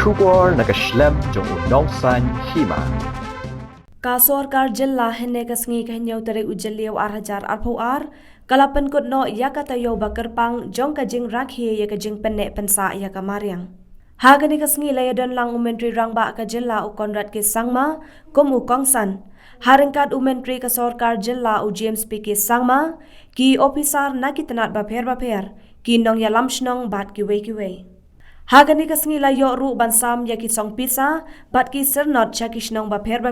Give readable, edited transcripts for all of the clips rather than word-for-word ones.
Shukor nakaslem jong unongsan Hima. Ka Sorkar jilla henne kasngi kahnyaw tere ujeliyaw arhajar arphuar kalapan kutno ya ka Taïew ba Kyrpang Jong ka jing rakhi ya ka Jingpynneh Pynsah ya ka Mariang. Hagani kasngi layadan lang umentri rangba ka jilla u konrad ke sangma kum u kongsan. Haringkat umentri ka Sorkar jilla u James P ke sangma ki officer na kitanat baper ki nong ya lamshnong bat ki wei. Hagani kasngi la yo ru bansam ya ki song Pynsah bat ki sernot chakishnong baper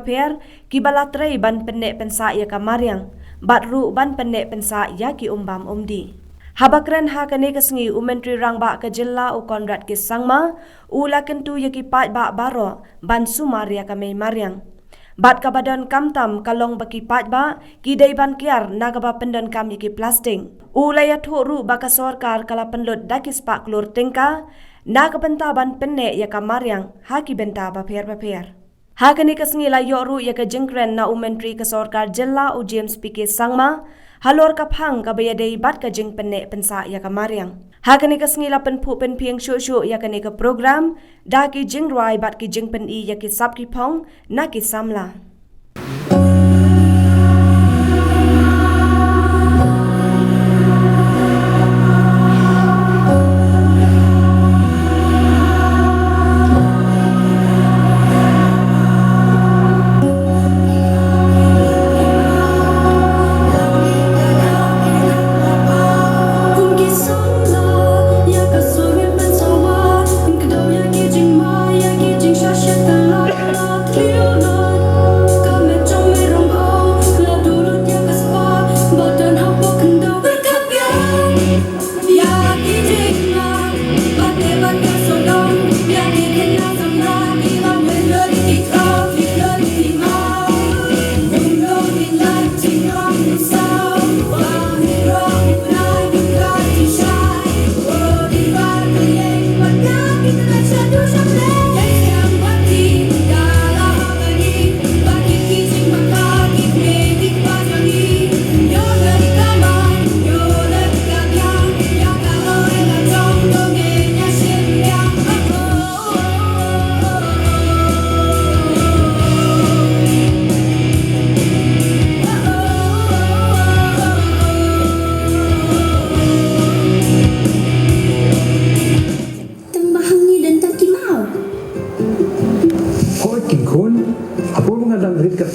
ki balatrei ban Penne Pynsah ya ka Mariang bat ru ban Penne Pynsah ya ki umbam umdi. Habakren hagani kasngi umentri rangba ka jilla u konrad ki sangma ula kentu ya ki pat ba baro ban sumar ya ka mei Mariang. Bat kabadan kamtam kalong baki pat ba ki dei ban kiar nagaba pendan kam ya ki plasting. Ula ya thu ru ba ka Sorkar kala penlut dakis pak klur tingka Nakabenta ban Penne ya ka Mariang haki benta baper. Hakani kasngi la yoru ya ka jingkren na umentri ka Sorkar jilla u James P ke sangma halor ka phang ka bayadei bat ka Jingpynneh Pynsah ya ka Mariang. Hakani kasngi la penpu penpiang shu ya ka ne ka program da ki jingrai bat ki Jingpynneh ya ki sap ki phong na ki samla.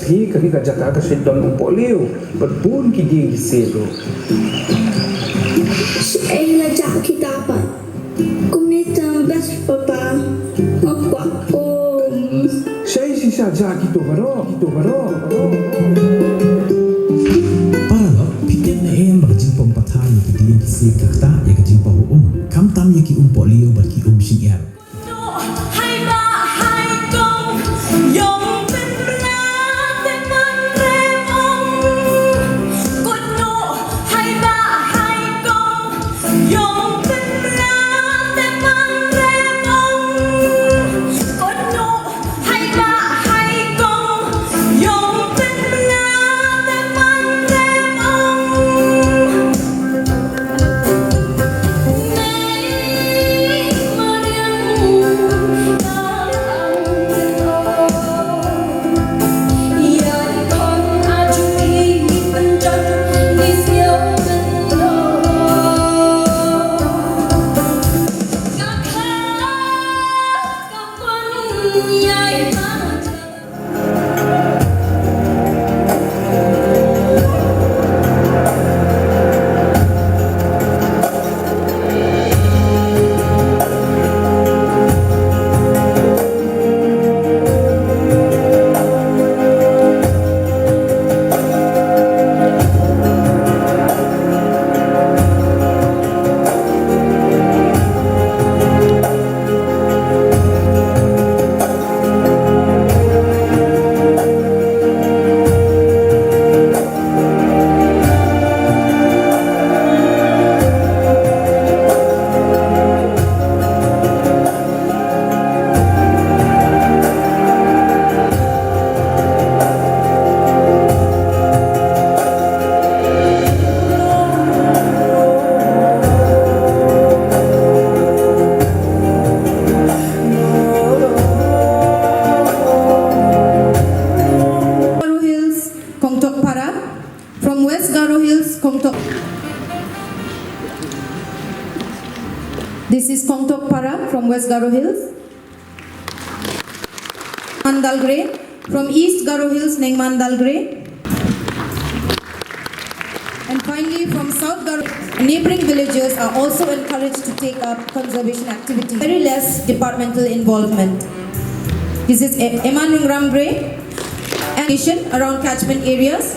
Kami kajak ke sedang umpuk liu berpun kidi selo. Saya lajak kita apa? Kumita best papa. Apa om? Saya sisa jak kita baro. Para lo pikir na yang berjing pempatai kidi si kakta ya kajing pahu kam tam ya ki umpuk liu bagi sing yar. Kongtok Para from West Garo Hills. Mandalgre from East Garo Hills, Neng Mandalgre. And finally, from South Garo, neighboring villagers are also encouraged to take up conservation activities. Very less departmental involvement. This is Emanungramgre and around catchment areas,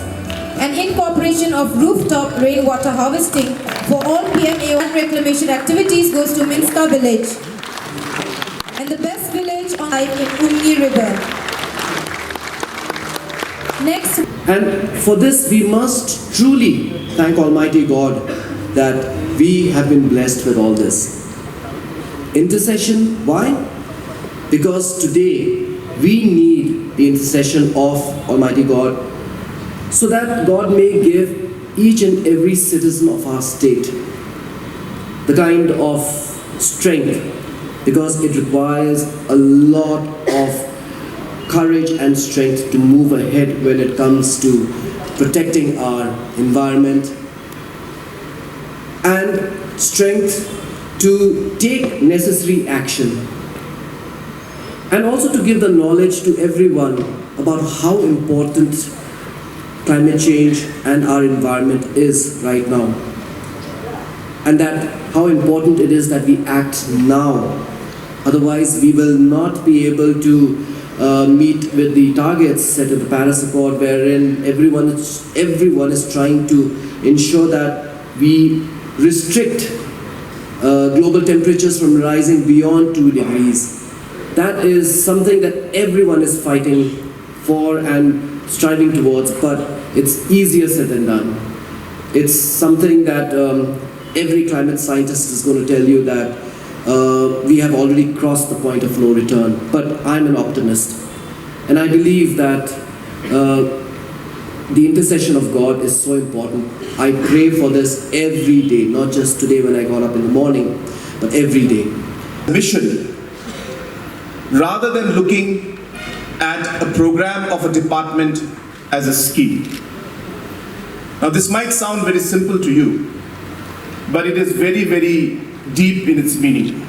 and incorporation of rooftop rainwater harvesting for all PMAO and reclamation activities goes to Minska village. And the best village on life in Umni River. Next. And for this we must truly thank Almighty God that we have been blessed with all this. Intercession, why? Because today we need the intercession of Almighty God so that God may give each and every citizen of our state the kind of strength, because it requires a lot of courage and strength to move ahead when it comes to protecting our environment, and strength to take necessary action, and also to give the knowledge to everyone about how important climate change and our environment is right now, and that how important it is that we act now. Otherwise we will not be able to meet with the targets set in the Paris Accord, wherein everyone is trying to ensure that we restrict global temperatures from rising beyond 2 degrees. That is something that everyone is fighting for and striving towards, but it's easier said than done. It's something that every climate scientist is going to tell you that we have already crossed the point of no return. But I'm an optimist, and I believe that the intercession of God is so important. I pray for this every day, not just today when I got up in the morning, but every day. Mission, rather than looking at a program of a department as a scheme. Now this might sound very simple to you, but it is very, very deep in its meaning.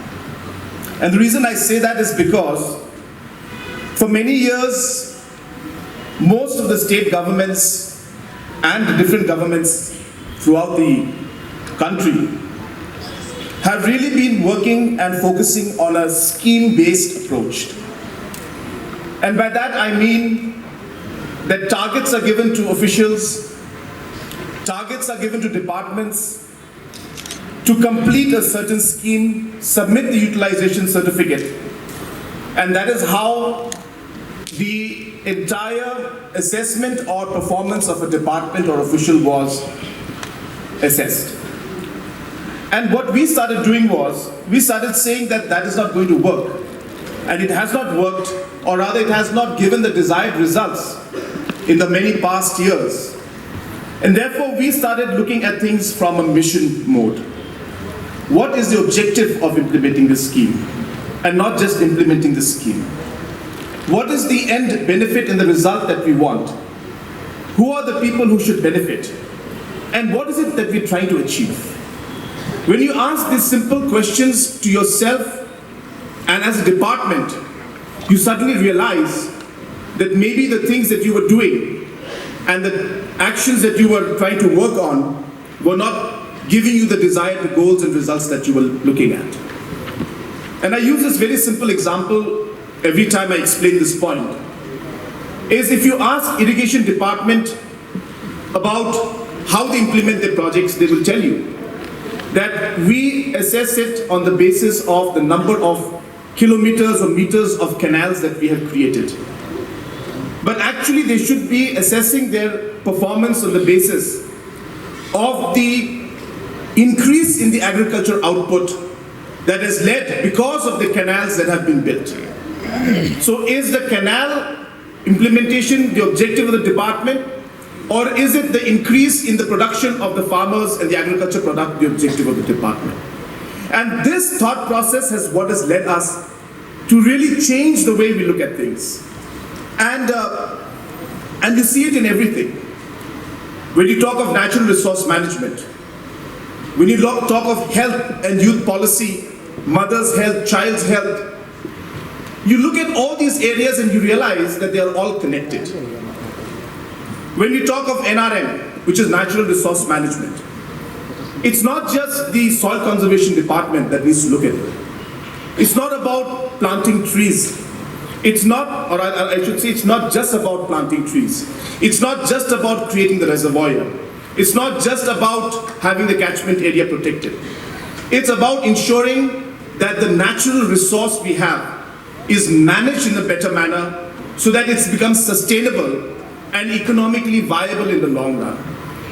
And the reason I say that is because for many years, most of the state governments and the different governments throughout the country have really been working and focusing on a scheme-based approach. And by that I mean that targets are given to officials, targets are given to departments to complete a certain scheme, submit the utilization certificate, and that is how the entire assessment or performance of a department or official was assessed. And what we started doing was, we started saying that that is not going to work. And it has not worked, or rather it has not given the desired results in the many past years. And therefore we started looking at things from a mission mode. What is the objective of implementing the scheme? And not just implementing the scheme. What is the end benefit and the result that we want? Who are the people who should benefit? And what is it that we're trying to achieve? When you ask these simple questions to yourself and as a department, you suddenly realize that maybe the things that you were doing and the actions that you were trying to work on were not giving you the desired goals and results that you were looking at. And I use this very simple example every time I explain this point, is if you ask irrigation department about how they implement their projects, they will tell you that we assess it on the basis of the number of kilometers or meters of canals that we have created. But actually they should be assessing their performance on the basis of the increase in the agriculture output that has led because of the canals that have been built. So is the canal implementation the objective of the department, or is it the increase in the production of the farmers and the agriculture product the objective of the department? And this thought process is what has led us to really change the way we look at things. And you see it in everything. When you talk of natural resource management, when you talk of health and youth policy mother's health, child's health. You look at all these areas and you realize that they are all connected. When we talk of NRM, which is Natural Resource Management, it's not just the Soil Conservation Department that needs to look at it. It's not about planting trees. It's not, or I should say, it's not just about planting trees. It's not just about creating the reservoir. It's not just about having the catchment area protected. It's about ensuring that the natural resource we have is managed in a better manner so that it becomes sustainable and economically viable in the long run.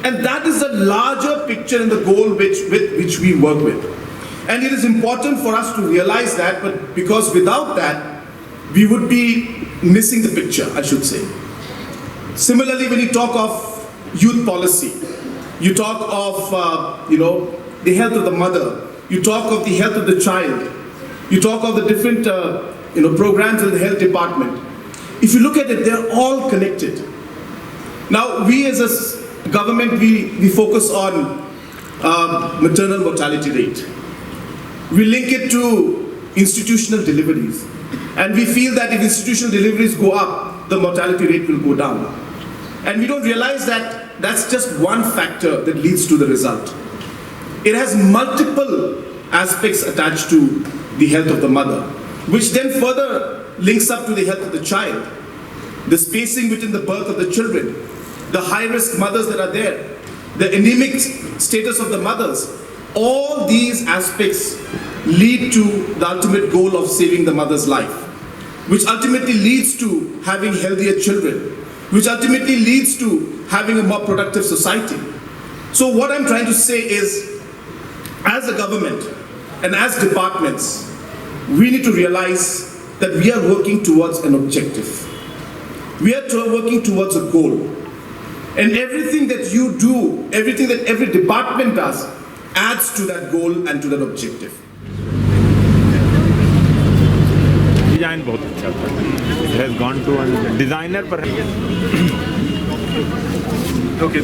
And that is the larger picture and the goal with which we work with. And it is important for us to realize that, but because without that, we would be missing the picture, I should say. Similarly, when you talk of youth policy, you talk of the health of the mother, you talk of the health of the child, you talk of the different programs of the health department. If you look at it, they're all connected. Now, we as a government, we focus on maternal mortality rate. We link it to institutional deliveries. And we feel that if institutional deliveries go up, the mortality rate will go down. And we don't realize that that's just one factor that leads to the result. It has multiple aspects attached to the health of the mother, which then further links up to the health of the child, the spacing between the birth of the children, the high-risk mothers that are there, the anemic status of the mothers. All these aspects lead to the ultimate goal of saving the mother's life, which ultimately leads to having healthier children, which ultimately leads to having a more productive society. So what I'm trying to say is, as a government and as departments, we need to realize that we are working towards an objective. We are working towards a goal. And everything that you do, everything that every department does, adds to that goal and to that objective. Design बहुत अच्छा था. It has gone to a designer पर. Okay.